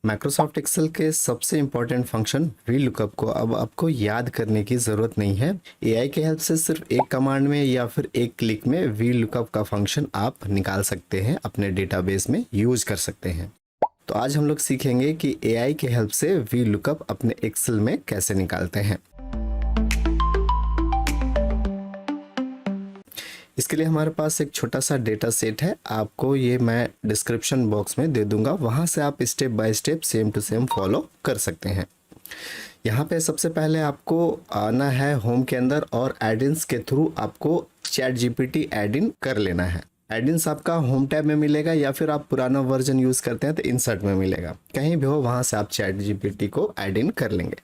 Microsoft Excel के सबसे important function V lookup को अब आपको याद करने की ज़रूरत नहीं है। एआई के हेल्प से सिर्फ एक कमांड में या फिर एक क्लिक में वी लुकअप का फंक्शन आप निकाल सकते हैं, अपने डेटाबेस में यूज कर सकते हैं। तो आज हम लोग सीखेंगे कि एआई के हेल्प से वी लुकअप अपने एक्सेल में कैसे निकालते हैं। इसके लिए हमारे पास एक छोटा सा डेटा सेट है, आपको ये मैं डिस्क्रिप्शन बॉक्स में दे दूंगा, वहाँ से आप step by step same to same follow कर सकते हैं। यहाँ पे सबसे पहले आपको आना है होम के अंदर और एडिन्स के थ्रू आपको चैट जीपीटी एड इन कर लेना है। एडिन्स आपका होम टैब में मिलेगा या फिर आप पुराना वर्जन यूज़ करते हैं तो इंसर्ट में मिलेगा, कहीं भी हो वहाँ से आप चैट जीपीटी को एड इन कर लेंगे।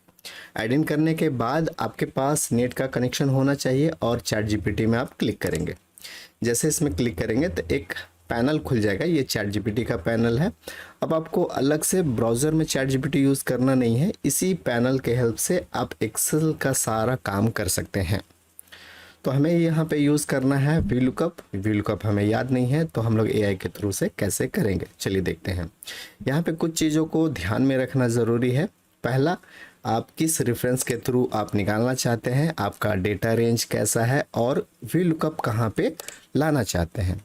एड इन करने के बाद आपके पास नेट का कनेक्शन होना चाहिए और चैट जीपीटी में आप क्लिक करेंगे। जैसे इसमें क्लिक करेंगे तो एक पैनल खुल जाएगा, ये चैट जीपीटी का पैनल है। अब आपको अलग से ब्राउज़र में चैट जीपीटी यूज़ करना नहीं है, इसी पैनल के हेल्प से आप एक्सेल का सारा काम कर सकते हैं। तो हमें यहाँ पे यूज़ करना है वी लुकअप। वी लुकअप हमें याद नहीं है तो हम लोग एआई के थ्रू से कैसे करेंगे, चलिए देखते हैं। यहाँ पे कुछ चीज़ों को ध्यान में रखना ज़रूरी है। पहला, आप किस रेफरेंस के थ्रू आप निकालना चाहते हैं, आपका डेटा रेंज कैसा है और वी लुकअप कहाँ पे लाना चाहते हैं,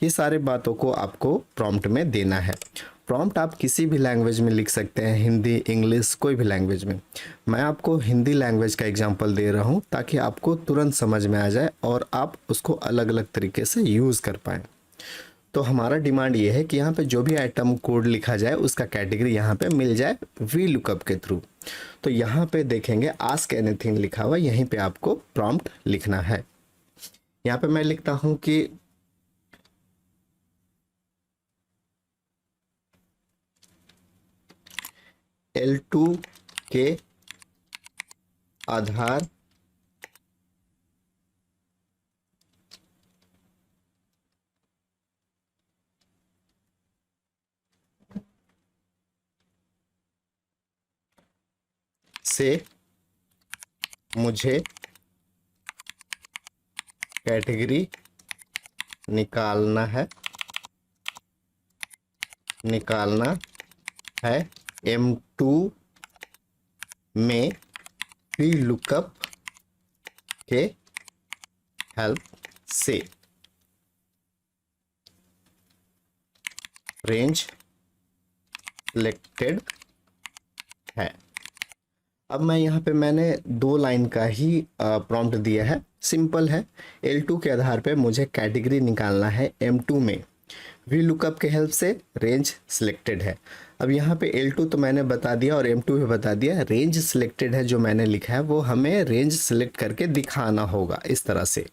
ये सारे बातों को आपको प्रॉम्प्ट में देना है। प्रॉम्प्ट आप किसी भी लैंग्वेज में लिख सकते हैं, हिंदी, इंग्लिश, कोई भी लैंग्वेज में। मैं आपको हिंदी लैंग्वेज का एग्जांपल दे रहा हूँ ताकि आपको तुरंत समझ में आ जाए और आप उसको अलग अलग तरीके से यूज़ कर पाएँ। तो हमारा डिमांड ये है कि यहाँ पे जो भी आइटम कोड लिखा जाए उसका कैटेगरी यहाँ पे मिल जाए वी लुकअप के थ्रू। तो यहाँ पे देखेंगे आस्क एनीथिंग लिखा हुआ, यहीं पे आपको प्रॉम्प्ट लिखना है। यहाँ पे मैं लिखता हूँ कि L2 के आधार से मुझे कैटेगरी निकालना है M2 में वी लुकअप के हेल्प से। रेंज सिलेक्टेड है। अब मैं यहाँ पे मैंने 2 लाइन का ही प्रॉम्प्ट दिया है, सिंपल है। L2 के आधार पे मुझे कैटेगरी निकालना है M2 में, वी लुकअप के हेल्प से रेंज सिलेक्टेड है। अब यहाँ पे L2 तो मैंने बता दिया और M2 भी बता दिया। रेंज सिलेक्टेड है जो मैंने लिखा है वो हमें रेंज सिलेक्ट करके दिखाना होगा इस तरह से,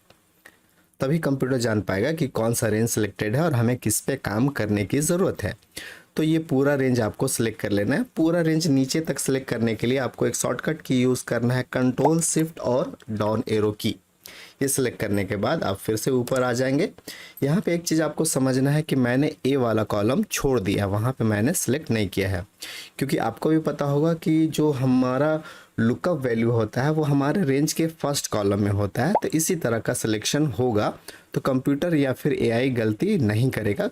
तभी कंप्यूटर जान पाएगा कि कौन सा रेंज सिलेक्टेड है और हमें किस पे काम करने की ज़रूरत है। तो ये पूरा रेंज आपको सिलेक्ट कर लेना है। पूरा रेंज नीचे तक सिलेक्ट करने के लिए आपको एक शॉर्टकट की यूज़ करना है, कंट्रोल शिफ्ट और डाउन एरो की। ये सिलेक्ट करने के बाद आप फिर से ऊपर आ जाएंगे। यहाँ पे एक चीज़ आपको समझना है कि मैंने ए वाला कॉलम छोड़ दिया, वहाँ पे मैंने सिलेक्ट नहीं किया है, क्योंकि आपको भी पता होगा कि जो हमारा लुकअप वैल्यू होता है वो हमारे रेंज के फर्स्ट कॉलम में होता है। तो इसी तरह का सिलेक्शन होगा तो कंप्यूटर या फिर एआई गलती नहीं करेगा,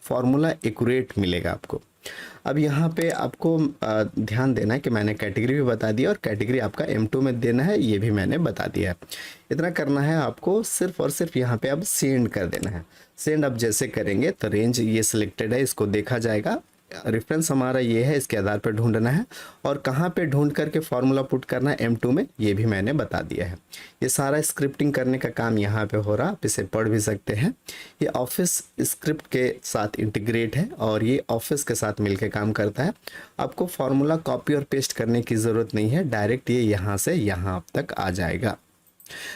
फॉर्मूला एक्यूरेट मिलेगा आपको। अब यहाँ पे आपको ध्यान देना है कि मैंने कैटेगरी भी बता दिया और कैटेगरी आपका M2 में देना है, ये भी मैंने बता दिया है। इतना करना है आपको, सिर्फ और सिर्फ यहाँ पे अब सेंड कर देना है। सेंड अब जैसे करेंगे तो रेंज ये सिलेक्टेड है, इसको देखा जाएगा। रेफरेंस हमारा ये है, इसके आधार पर ढूंढना है और कहाँ पे ढूंढ करके फार्मूला पुट करना है M2 में, ये भी मैंने बता दिया है। ये सारा स्क्रिप्टिंग करने का काम यहाँ पे हो रहा, आप इसे पढ़ भी सकते हैं। ये ऑफिस स्क्रिप्ट के साथ इंटीग्रेट है और ये ऑफिस के साथ मिलकर काम करता है। आपको फार्मूला कॉपी और पेस्ट करने की ज़रूरत नहीं है, डायरेक्ट ये यहाँ से यहाँ तक आ जाएगा।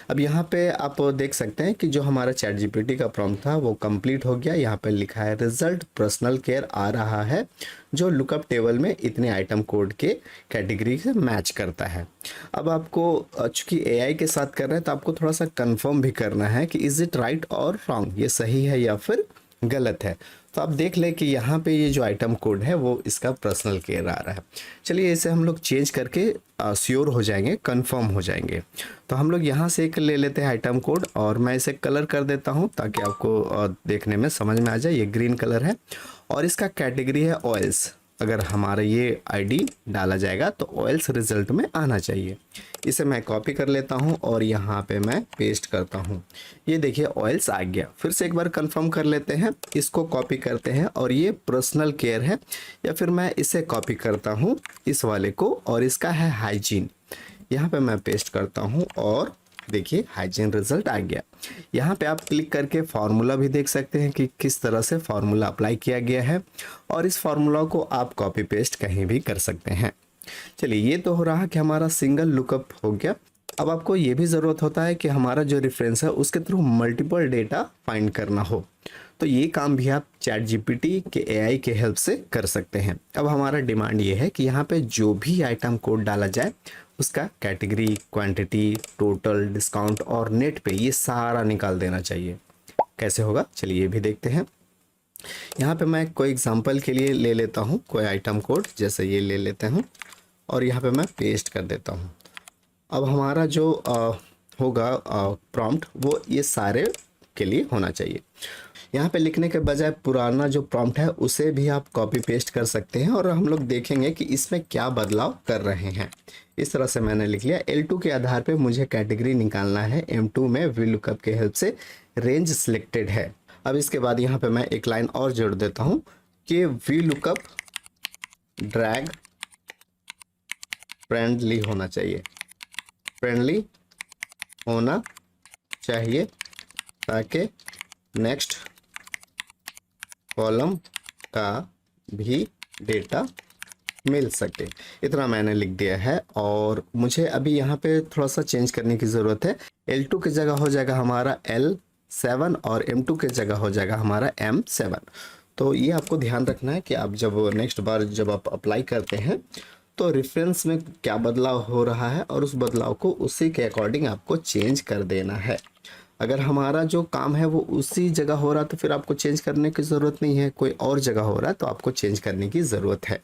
अब यहाँ पे आप देख सकते हैं कि जो हमारा चैट जीपीटी का प्रॉम्प्ट था वो कंप्लीट हो गया। यहाँ पे लिखा है रिजल्ट पर्सनल केयर आ रहा है, जो लुकअप टेबल में इतने आइटम कोड के कैटेगरी से मैच करता है। अब आपको चूंकि एआई के साथ कर रहे हैं तो आपको थोड़ा सा कंफर्म भी करना है कि इज इट राइट और रॉन्ग, ये सही है या फिर गलत है। तो आप देख लें कि यहाँ पे ये जो आइटम कोड है वो इसका पर्सनल केयर आ रहा है। चलिए इसे हम लोग चेंज करके श्योर हो जाएंगे, कंफर्म हो जाएंगे। तो हम लोग यहाँ से एक ले लेते हैं आइटम कोड और मैं इसे कलर कर देता हूँ ताकि आपको देखने में समझ में आ जाए। ये ग्रीन कलर है और इसका कैटेगरी है ऑयल्स। अगर हमारा ये आईडी डाला जाएगा तो ऑयल्स रिजल्ट में आना चाहिए। इसे मैं कॉपी कर लेता हूँ और यहाँ पे मैं पेस्ट करता हूँ। ये देखिए ऑयल्स आ गया। फिर से एक बार कंफर्म कर लेते हैं, इसको कॉपी करते हैं और ये पर्सनल केयर है, या फिर मैं इसे कॉपी करता हूँ इस वाले को और इसका है हाइजीन। यहाँ पे मैं पेस्ट करता हूँ और देखिए हाइजीन रिजल्ट आ गया। यहाँ पे आप क्लिक करके फार्मूला भी देख सकते हैं कि किस तरह से फार्मूला अप्लाई किया गया है, और इस फार्मूला को आप कॉपी पेस्ट कहीं भी कर सकते हैं। चलिए, ये तो हो रहा कि हमारा सिंगल लुकअप हो गया। अब आपको ये भी ज़रूरत होता है कि हमारा जो रेफरेंस है उसके थ्रू मल्टीपल डेटा फाइंड करना हो, तो ये काम भी आप चैट जीपीटी के एआई के हेल्प से कर सकते हैं। अब हमारा डिमांड ये है कि यहाँ पे जो भी आइटम कोड डाला जाए उसका कैटेगरी, क्वांटिटी, टोटल, डिस्काउंट और नेट पे ये सारा निकाल देना चाहिए। कैसे होगा चलिए ये भी देखते हैं। यहाँ पे मैं कोई एग्जांपल के लिए ले लेता हूँ कोई आइटम कोड, जैसे ये ले लेते हैं और यहाँ पे मैं पेस्ट कर देता हूँ। अब हमारा जो होगा प्रॉम्प्ट वो ये सारे के लिए होना चाहिए। यहाँ पे लिखने के बजाय पुराना जो प्रॉम्प्ट है उसे भी आप कॉपी पेस्ट कर सकते हैं और हम लोग देखेंगे कि इसमें क्या बदलाव कर रहे हैं। इस तरह से मैंने लिख लिया, L2 के आधार पे मुझे कैटेगरी निकालना है, M2 में VLOOKUP के हेल्प से रेंज सिलेक्टेड है। अब इसके बाद यहाँ पे मैं एक लाइन और जोड़ देता हूँ कि VLOOKUP ड्रैग फ्रेंडली होना चाहिए, फ्रेंडली होना चाहिए ताकि नेक्स्ट कॉलम का भी डेटा मिल सके। इतना मैंने लिख दिया है और मुझे अभी यहाँ पे थोड़ा सा चेंज करने की ज़रूरत है। L2 की जगह हो जाएगा हमारा L7 और M2 की जगह हो जाएगा हमारा M7। तो ये आपको ध्यान रखना है कि आप जब नेक्स्ट बार जब आप अप्लाई करते हैं तो रेफरेंस में क्या बदलाव हो रहा है और उस बदलाव को उसी के अकॉर्डिंग आपको चेंज कर देना है। अगर हमारा जो काम है वो उसी जगह हो रहा है तो फिर आपको चेंज करने की ज़रूरत नहीं है, कोई और जगह हो रहा है तो आपको चेंज करने की ज़रूरत है।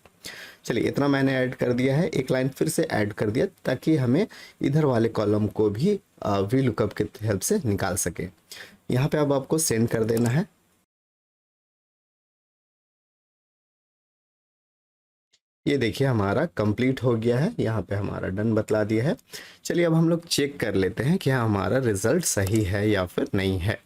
चलिए, इतना मैंने ऐड कर दिया है। एक लाइन फिर से ऐड कर दिया ताकि हमें इधर वाले कॉलम को भी VLOOKUP की हेल्प से निकाल सके। यहाँ पे अब आपको सेंड कर देना है। ये देखिए हमारा कंप्लीट हो गया है, यहाँ पे हमारा डन बतला दिया है। चलिए अब हम लोग चेक कर लेते हैं कि हाँ हमारा रिजल्ट सही है या फिर नहीं है।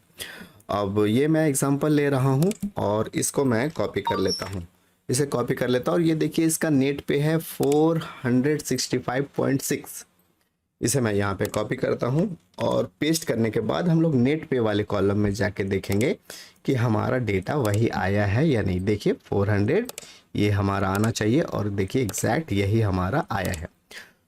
अब ये मैं एग्जांपल ले रहा हूँ और इसको मैं कॉपी कर लेता हूँ, इसे कॉपी कर लेता हूँ और ये देखिए इसका नेट पे है 465.6। इसे मैं यहाँ पे कॉपी करता हूँ और पेस्ट करने के बाद हम लोग नेट पे वाले कॉलम में जाके देखेंगे कि हमारा डेटा वही आया है या नहीं। देखिए 400 ये हमारा आना चाहिए और देखिए एग्जैक्ट यही हमारा आया है।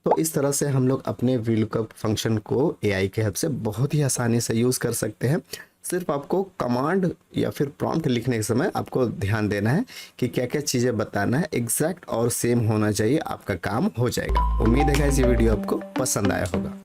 तो इस तरह से हम लोग अपने VLOOKUP फंक्शन को एआई के हेल्प से बहुत ही आसानी से यूज़ कर सकते हैं। सिर्फ आपको कमांड या फिर प्रॉम्प्ट लिखने के समय आपको ध्यान देना है कि क्या क्या चीज़ें बताना है, एग्जैक्ट और सेम होना चाहिए, आपका काम हो जाएगा। उम्मीद है कि ये वीडियो आपको पसंद आया होगा।